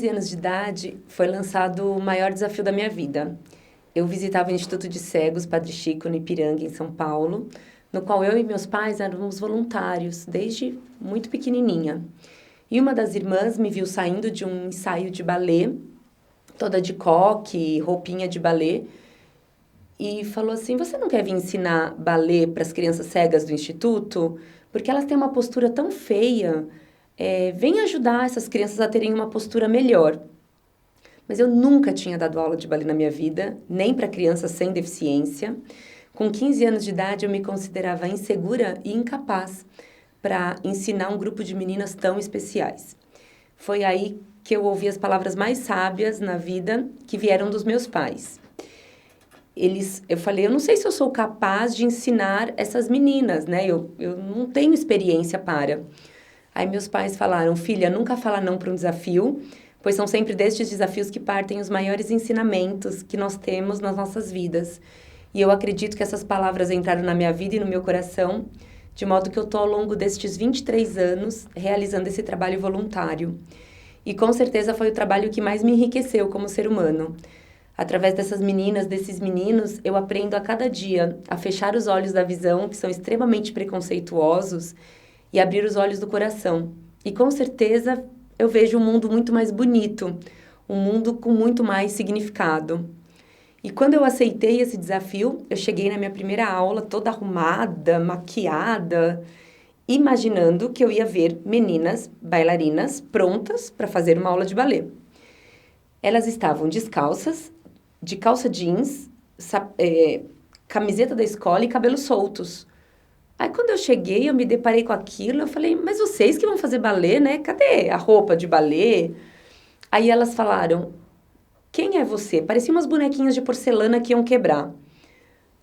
15 anos de idade, foi lançado o maior desafio da minha vida. Eu visitava o Instituto de Cegos Padre Chico, no Ipiranga, em São Paulo, no qual eu e meus pais éramos voluntários, desde muito pequenininha. E uma das irmãs me viu saindo de um ensaio de balé, toda de coque, roupinha de balé, e falou assim, você não quer vir ensinar balé para as crianças cegas do Instituto? Porque elas têm uma postura tão feia, vem ajudar essas crianças a terem uma postura melhor. Mas eu nunca tinha dado aula de balé na minha vida, nem para crianças sem deficiência. Com 15 anos de idade, eu me considerava insegura e incapaz para ensinar um grupo de meninas tão especiais. Foi aí que eu ouvi as palavras mais sábias na vida que vieram dos meus pais. Eu falei, eu não sei se eu sou capaz de ensinar essas meninas, né? Eu não tenho experiência para. Aí meus pais falaram, filha, nunca fala não para um desafio, pois são sempre destes desafios que partem os maiores ensinamentos que nós temos nas nossas vidas. E eu acredito que essas palavras entraram na minha vida e no meu coração, de modo que eu estou ao longo destes 23 anos realizando esse trabalho voluntário. E com certeza foi o trabalho que mais me enriqueceu como ser humano. Através dessas meninas, desses meninos, eu aprendo a cada dia a fechar os olhos da visão, que são extremamente preconceituosos, e abrir os olhos do coração. E com certeza eu vejo um mundo muito mais bonito, um mundo com muito mais significado. E quando eu aceitei esse desafio, eu cheguei na minha primeira aula toda arrumada, maquiada, imaginando que eu ia ver meninas bailarinas prontas para fazer uma aula de balé. Elas estavam descalças, de calça jeans, camiseta da escola e cabelos soltos. Aí quando eu cheguei, eu me deparei com aquilo, eu falei, mas vocês que vão fazer balé, né? Cadê a roupa de balé? Aí elas falaram, quem é você? Pareciam umas bonequinhas de porcelana que iam quebrar.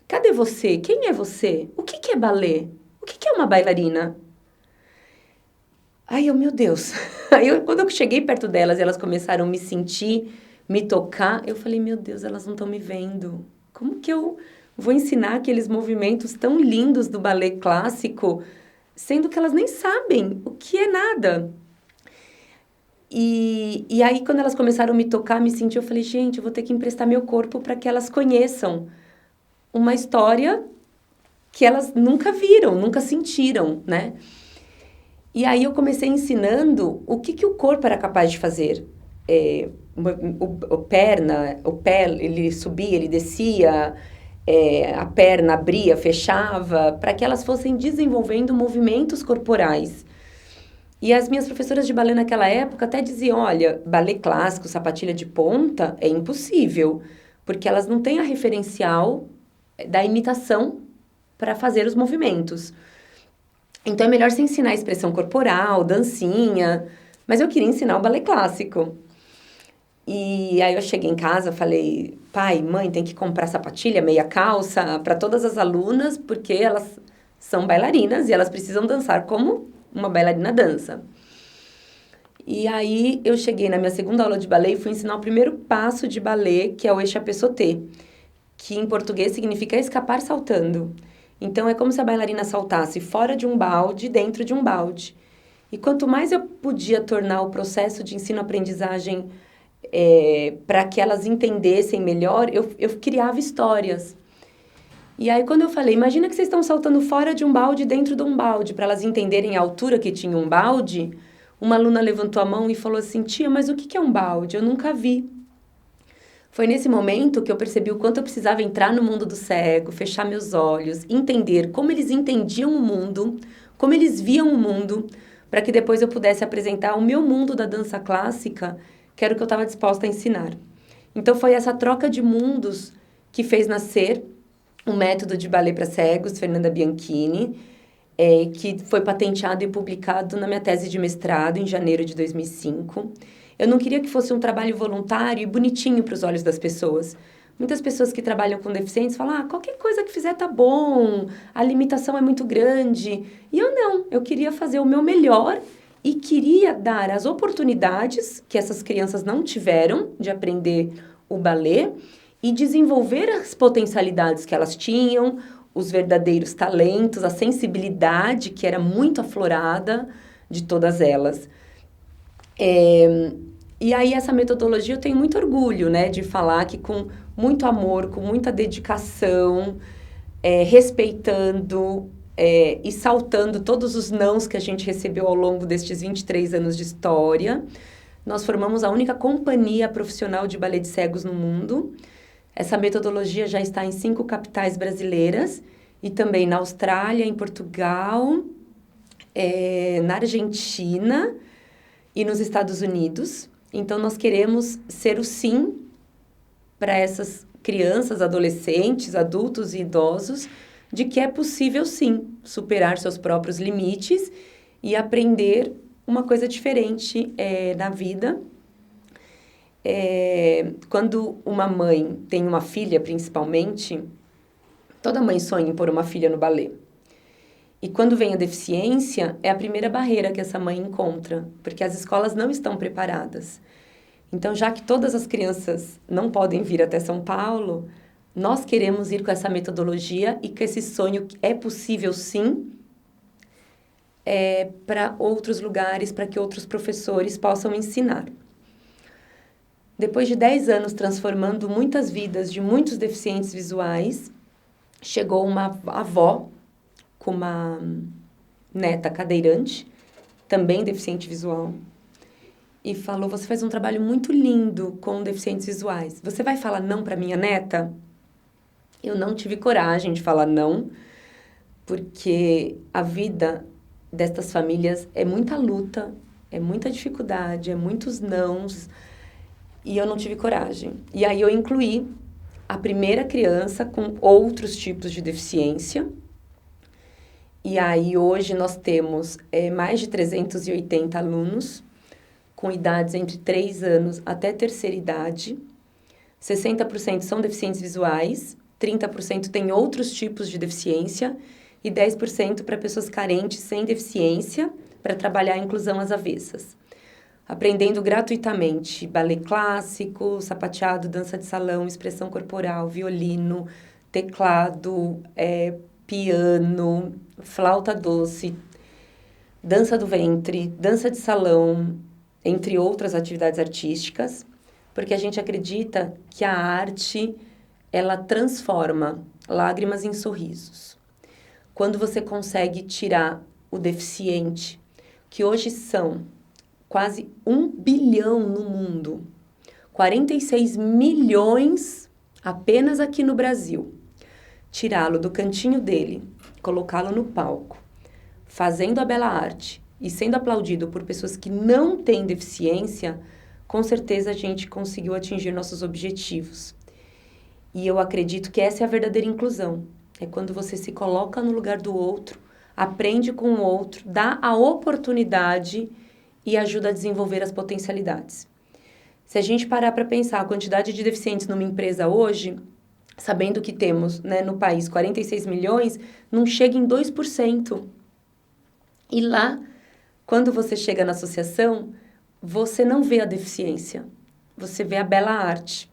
Cadê você? Quem é você? O que é balé? O que é uma bailarina? Ai, meu Deus. Aí quando eu cheguei perto delas e elas começaram a me sentir, me tocar, eu falei, meu Deus, elas não estão me vendo. Como que eu vou ensinar aqueles movimentos tão lindos do balé clássico, sendo que elas nem sabem o que é nada? E aí, quando elas começaram a me tocar, me sentir, eu falei, gente, eu vou ter que emprestar meu corpo para que elas conheçam uma história que elas nunca viram, nunca sentiram, né? E aí eu comecei ensinando o que o corpo era capaz de fazer. O pé, ele subia, ele descia, a perna abria, fechava, para que elas fossem desenvolvendo movimentos corporais. E as minhas professoras de balé naquela época até diziam, olha, balé clássico, sapatilha de ponta, é impossível, porque elas não têm a referencial da imitação para fazer os movimentos. Então é melhor você ensinar a expressão corporal, dancinha, mas eu queria ensinar o balé clássico. E aí eu cheguei em casa, falei, pai, mãe, tem que comprar sapatilha, meia calça para todas as alunas, porque elas são bailarinas e elas precisam dançar como uma bailarina dança. E aí eu cheguei na minha segunda aula de balé e fui ensinar o primeiro passo de balé, que é o échappé sauté, que em português significa escapar saltando. Então é como se a bailarina saltasse fora de um balde, dentro de um balde. E quanto mais eu podia tornar o processo de ensino-aprendizagem para que elas entendessem melhor, eu criava histórias. E aí, quando eu falei, imagina que vocês estão saltando fora de um balde, dentro de um balde, para elas entenderem a altura que tinha um balde, uma aluna levantou a mão e falou assim, tia, mas o que é um balde? Eu nunca vi. Foi nesse momento que eu percebi o quanto eu precisava entrar no mundo do cego, fechar meus olhos, entender como eles entendiam o mundo, como eles viam o mundo, para que depois eu pudesse apresentar o meu mundo da dança clássica, que era o que eu estava disposta a ensinar. Então foi essa troca de mundos que fez nascer o método de balé para cegos, Fernanda Bianchini, que foi patenteado e publicado na minha tese de mestrado em janeiro de 2005. Eu não queria que fosse um trabalho voluntário e bonitinho para os olhos das pessoas. Muitas pessoas que trabalham com deficientes falam, qualquer coisa que fizer tá bom, a limitação é muito grande. E eu não, eu queria fazer o meu melhor e queria dar as oportunidades que essas crianças não tiveram de aprender o balé e desenvolver as potencialidades que elas tinham, os verdadeiros talentos, a sensibilidade que era muito aflorada de todas elas. E aí, essa metodologia eu tenho muito orgulho, né, de falar que com muito amor, com muita dedicação, respeitando e saltando todos os nãos que a gente recebeu ao longo destes 23 anos de história, nós formamos a única companhia profissional de balé de cegos no mundo. Essa metodologia já está em 5 capitais brasileiras e também na Austrália, em Portugal, na Argentina e nos Estados Unidos. Então, nós queremos ser o sim para essas crianças, adolescentes, adultos e idosos, de que é possível, sim, superar seus próprios limites e aprender uma coisa diferente na vida. Quando uma mãe tem uma filha, principalmente, toda mãe sonha em pôr uma filha no balé. E quando vem a deficiência, é a primeira barreira que essa mãe encontra, porque as escolas não estão preparadas. Então, já que todas as crianças não podem vir até São Paulo, nós queremos ir com essa metodologia e com esse sonho que é possível, sim, para outros lugares, para que outros professores possam ensinar. Depois de 10 anos transformando muitas vidas de muitos deficientes visuais, chegou uma avó com uma neta cadeirante, também deficiente visual, e falou: você faz um trabalho muito lindo com deficientes visuais. Você vai falar não para minha neta? Eu não tive coragem de falar não, porque a vida destas famílias é muita luta, é muita dificuldade, é muitos nãos, e eu não tive coragem. E aí eu incluí a primeira criança com outros tipos de deficiência. E aí, hoje, nós temos mais de 380 alunos, com idades entre 3 anos até terceira idade. 60% são deficientes visuais, 30% têm outros tipos de deficiência e 10% para pessoas carentes sem deficiência, para trabalhar a inclusão às avessas. Aprendendo gratuitamente balé clássico, sapateado, dança de salão, expressão corporal, violino, teclado, piano, flauta doce, dança do ventre, dança de salão, entre outras atividades artísticas, porque a gente acredita que a arte, ela transforma lágrimas em sorrisos. Quando você consegue tirar o deficiente, que hoje são quase 1 bilhão no mundo, 46 milhões apenas aqui no Brasil, tirá-lo do cantinho dele, colocá-lo no palco, fazendo a bela arte e sendo aplaudido por pessoas que não têm deficiência, com certeza a gente conseguiu atingir nossos objetivos. E eu acredito que essa é a verdadeira inclusão. É quando você se coloca no lugar do outro, aprende com o outro, dá a oportunidade e ajuda a desenvolver as potencialidades. Se a gente parar para pensar a quantidade de deficientes numa empresa hoje, sabendo que temos, né, no país 46 milhões, não chega em 2%. E lá, quando você chega na associação, você não vê a deficiência, você vê a bela arte.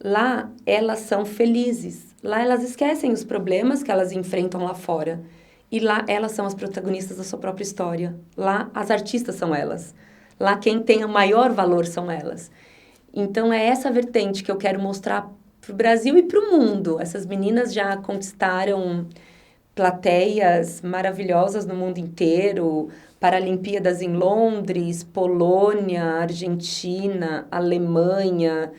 Lá, elas são felizes. Lá, elas esquecem os problemas que elas enfrentam lá fora. E lá, elas são as protagonistas da sua própria história. Lá, as artistas são elas. Lá, quem tem o maior valor são elas. Então, é essa vertente que eu quero mostrar para o Brasil e para o mundo. Essas meninas já conquistaram plateias maravilhosas no mundo inteiro, Paralimpíadas em Londres, Polônia, Argentina, Alemanha,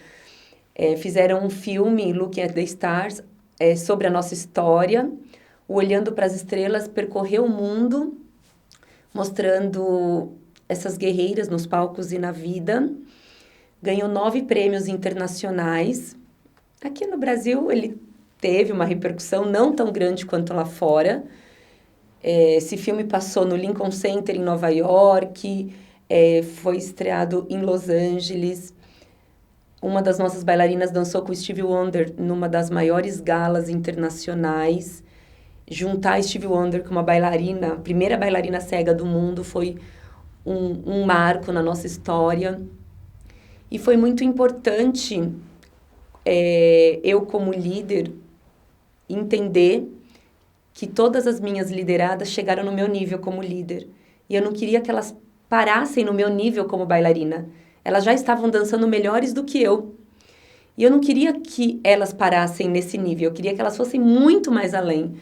fizeram um filme, Looking at the Stars, sobre a nossa história, Olhando para as Estrelas, percorreu o mundo, mostrando essas guerreiras nos palcos e na vida, ganhou 9 prêmios internacionais. Aqui no Brasil, ele teve uma repercussão não tão grande quanto lá fora. Esse filme passou no Lincoln Center, em Nova York, foi estreado em Los Angeles. Uma das nossas bailarinas dançou com o Stevie Wonder numa das maiores galas internacionais. Juntar Stevie Wonder com uma bailarina, a primeira bailarina cega do mundo, foi um marco na nossa história. E foi muito importante eu, como líder, entender que todas as minhas lideradas chegaram no meu nível como líder. E eu não queria que elas parassem no meu nível como bailarina. Elas já estavam dançando melhores do que eu. E eu não queria que elas parassem nesse nível, eu queria que elas fossem muito mais além.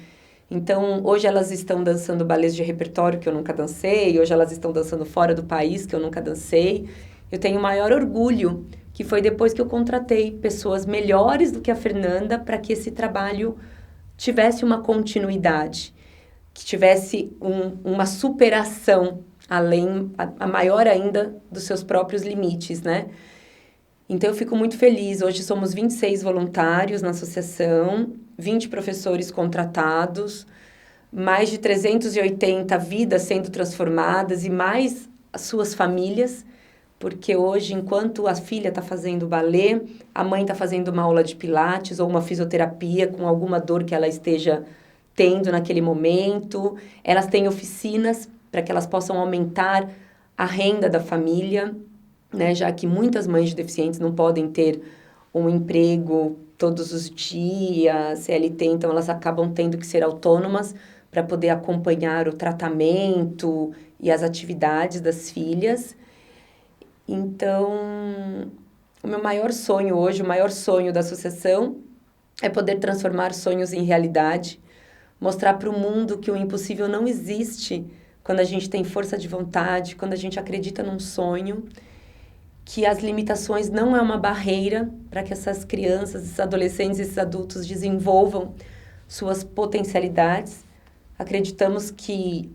Então, hoje elas estão dançando balés de repertório que eu nunca dancei, hoje elas estão dançando fora do país que eu nunca dancei. Eu tenho o maior orgulho que foi depois que eu contratei pessoas melhores do que a Fernanda para que esse trabalho tivesse uma continuidade, que tivesse uma superação além, a maior ainda dos seus próprios limites, né? Então, eu fico muito feliz. Hoje somos 26 voluntários na associação, 20 professores contratados, mais de 380 vidas sendo transformadas e mais as suas famílias, porque hoje, enquanto a filha está fazendo balé, a mãe está fazendo uma aula de pilates ou uma fisioterapia com alguma dor que ela esteja tendo naquele momento. Elas têm oficinas para que elas possam aumentar a renda da família, né, já que muitas mães de deficientes não podem ter um emprego todos os dias, CLT, então elas acabam tendo que ser autônomas para poder acompanhar o tratamento e as atividades das filhas. Então, o meu maior sonho hoje, o maior sonho da associação é poder transformar sonhos em realidade, mostrar para o mundo que o impossível não existe quando a gente tem força de vontade, quando a gente acredita num sonho, que as limitações não é uma barreira para que essas crianças, esses adolescentes, esses adultos desenvolvam suas potencialidades. Acreditamos que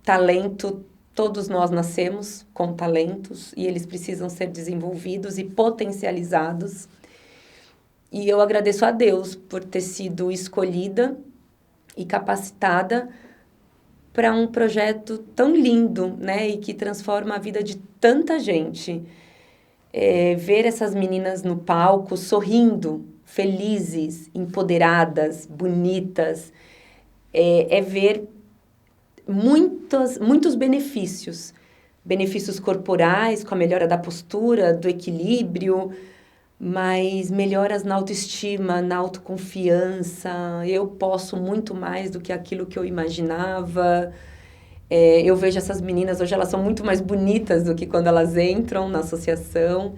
talento, todos nós nascemos com talentos e eles precisam ser desenvolvidos e potencializados. E eu agradeço a Deus por ter sido escolhida e capacitada para um projeto tão lindo, né? E que transforma a vida de tanta gente. Ver essas meninas no palco sorrindo, felizes, empoderadas, bonitas, ver muitos benefícios. Benefícios corporais, com a melhora da postura, do equilíbrio, mas melhoras na autoestima, na autoconfiança. Eu posso muito mais do que aquilo que eu imaginava. Eu vejo essas meninas, hoje elas são muito mais bonitas do que quando elas entram na associação.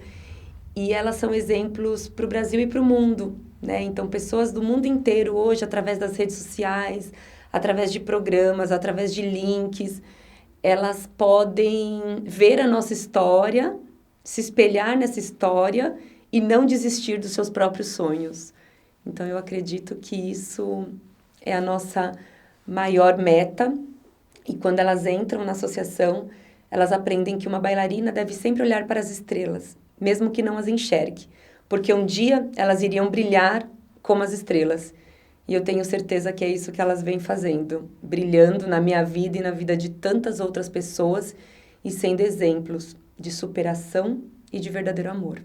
E elas são exemplos para o Brasil e para o mundo, né? Então, pessoas do mundo inteiro hoje, através das redes sociais, através de programas, através de links, elas podem ver a nossa história, se espelhar nessa história e não desistir dos seus próprios sonhos. Então, eu acredito que isso é a nossa maior meta. E quando elas entram na associação, elas aprendem que uma bailarina deve sempre olhar para as estrelas, mesmo que não as enxergue, porque um dia elas iriam brilhar como as estrelas. E eu tenho certeza que é isso que elas vêm fazendo, brilhando na minha vida e na vida de tantas outras pessoas e sendo exemplos de superação e de verdadeiro amor.